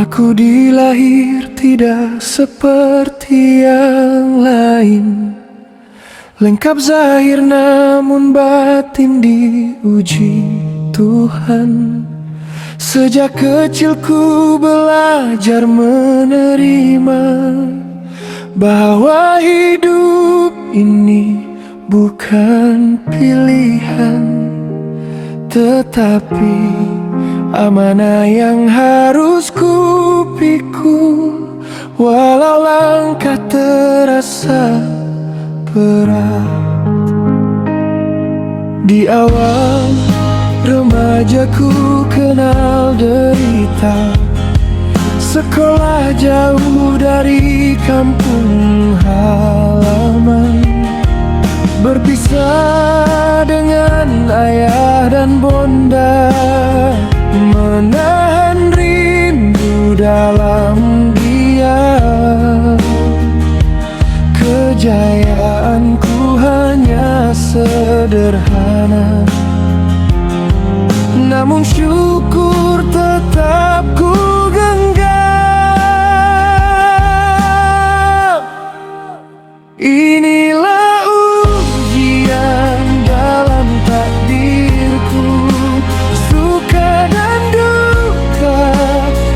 Aku dilahir tidak seperti yang lain, lengkap zahir namun batin diuji Tuhan. Sejak kecil ku belajar menerima bahwa hidup ini bukan pilihan, tetapi amanah yang harus ku pikul. Walau langkah terasa berat, di awal remaja ku kenal derita. Sekolah jauh dari kampung halaman, berpisah dengan ayah dan bonda, menahan rindu dalam diam. Kejayaanku hanya sederhana, namun syukur tetap ku genggam. Inilah ujian dalam takdirku, suka dan duka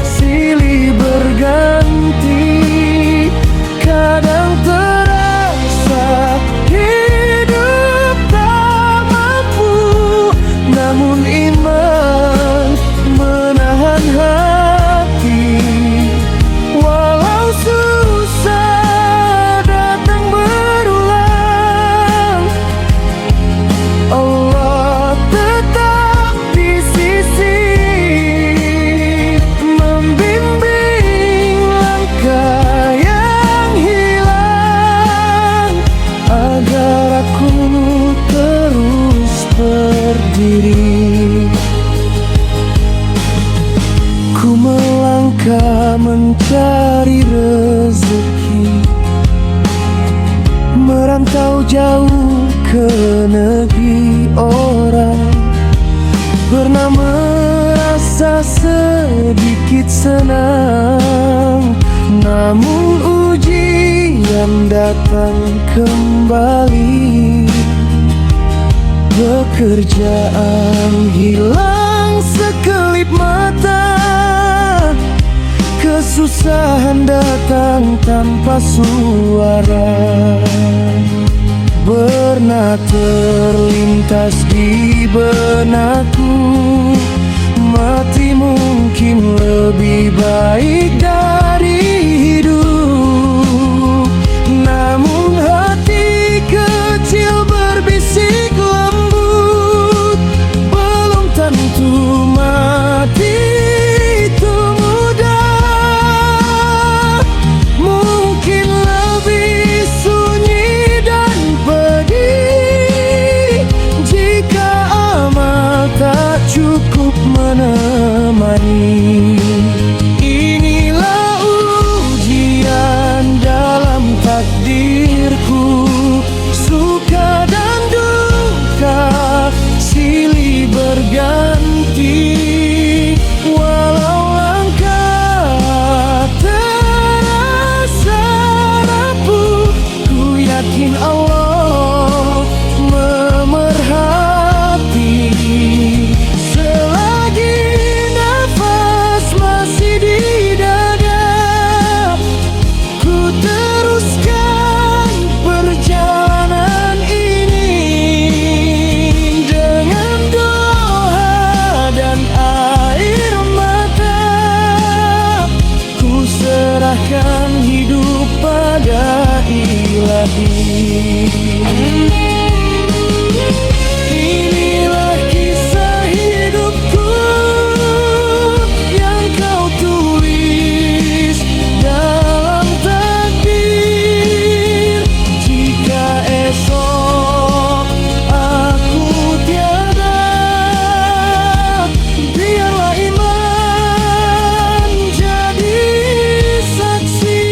silih berganti. Kadang terasa hidup tak mampu, namun iman menahan hati. Walau susah datang berulang, Allah tetap di sisi, membimbing langkah yang hilang, agar aku terus berdiri. Ku melangkah mencari rezeki, merantau jauh ke negeri orang. Pernah merasa sedikit senang, namun ujian datang kembali. Pekerjaan hilang sekelip mata, kesusahan datang tanpa suara. Pernah terlintas di benakku, mati mungkin lebih baik dari hidup. Namun hati kecil berbisik lembut, belum tentu mati itu mudah. Mungkin lebih sunyi dan pedih, jika amal tak cukup menemani. Inilah ujian dalam takdirku, suka dan duka silih berganti. Walau langkah terasa rapuh, ku yakin Allah memerhati. Selagi nafas masih di dada, ku teruskan perjalanan ini. Dengan doa dan air mata, ku serahkan hidup pada Ilahi. Inilah kisah hidupku yang kau tulis dalam takdir. Jika esok aku tiada, biarlah iman jadi saksi.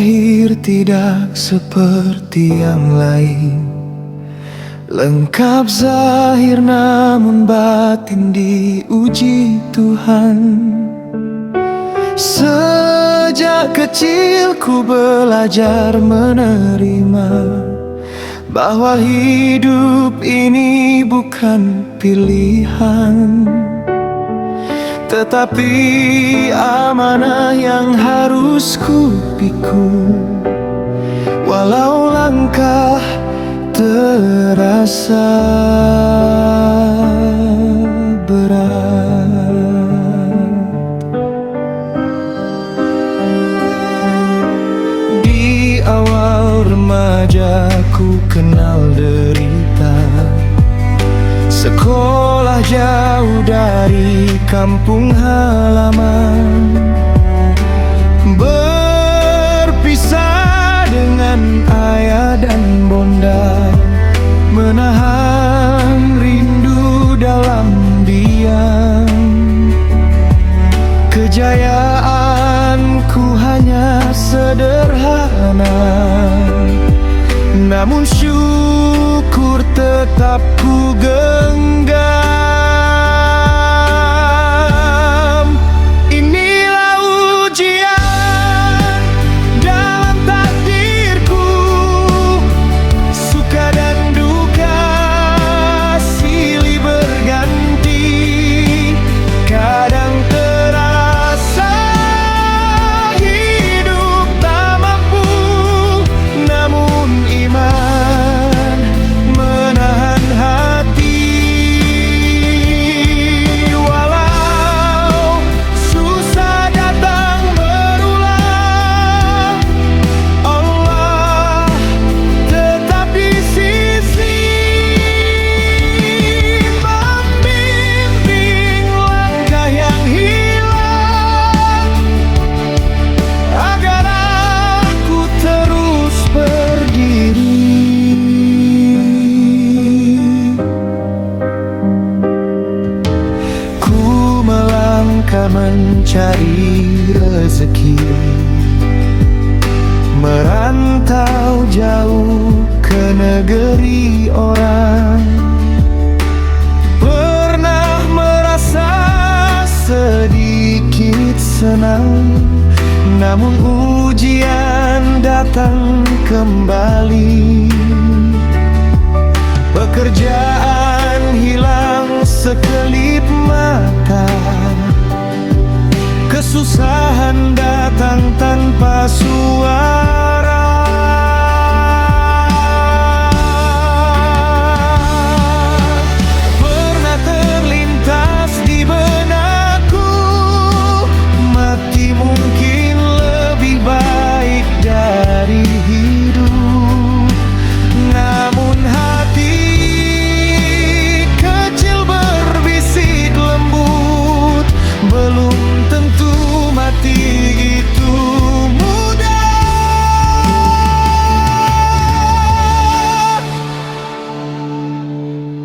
lahir tidak seperti yang lain, lengkap zahir namun batin diuji Tuhan. Sejak kecil ku belajar menerima bahwa hidup ini bukan pilihan, tetapi amanah yang harus ku pikul. Walau langkah terasa berat, di awal remaja ku kenal derita. Sekolah jauh dari kampung halaman, berpisah dengan ayah dan bonda, menahan rindu dalam diam. Kejayaanku hanya sederhana, namun syukur tetap ku genggam. Inilah ujian dalam takdirku, suka dan duka silih berganti. Kadang terasa hidup tak mampu, namun iman menahan hati. Walau susah datang berulang, Allah tetap di sisi, membimbing langkah yang hilang, agar aku terus berdiri. Ku melangkah mencari rezeki, merantau jauh ke negeri orang. Pernah merasa sedikit senang, namun ujian datang kembali. Pekerjaan hilang sekelip mata, kesusahan datang tanpa suara. Pernah terlintas di benakku, mati mungkin lebih baik dari hidup. Namun hati kecil berbisik lembut, belum tentu mati itu mudah.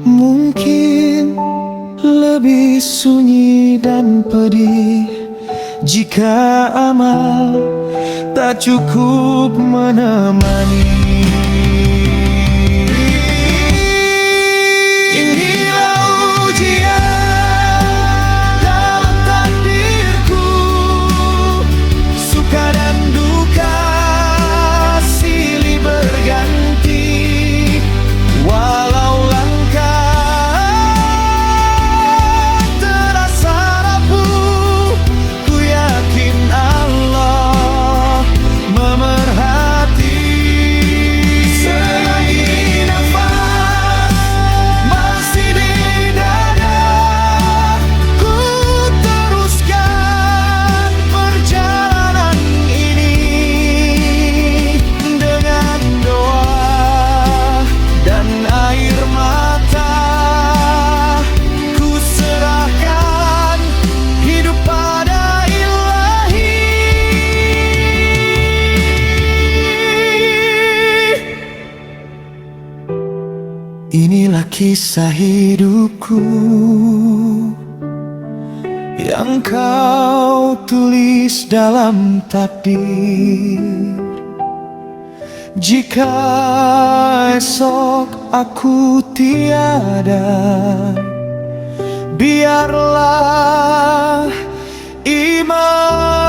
Mungkin lebih sunyi dan pedih jika amal tak cukup menemani. Inilah ujian dalam takdirku, suka dan duka silih berganti. Walau langkah terasa rapuh, ku yakin Allah memerhati. Selagi nafas masih di dada, ku teruskan perjalanan ini. Dengan doa dan air mata, ku serahkan hidup pada Ilahi. Inilah kisah hidupku yang kau tulis dalam takdir. Jika esok aku tiada, biarlah iman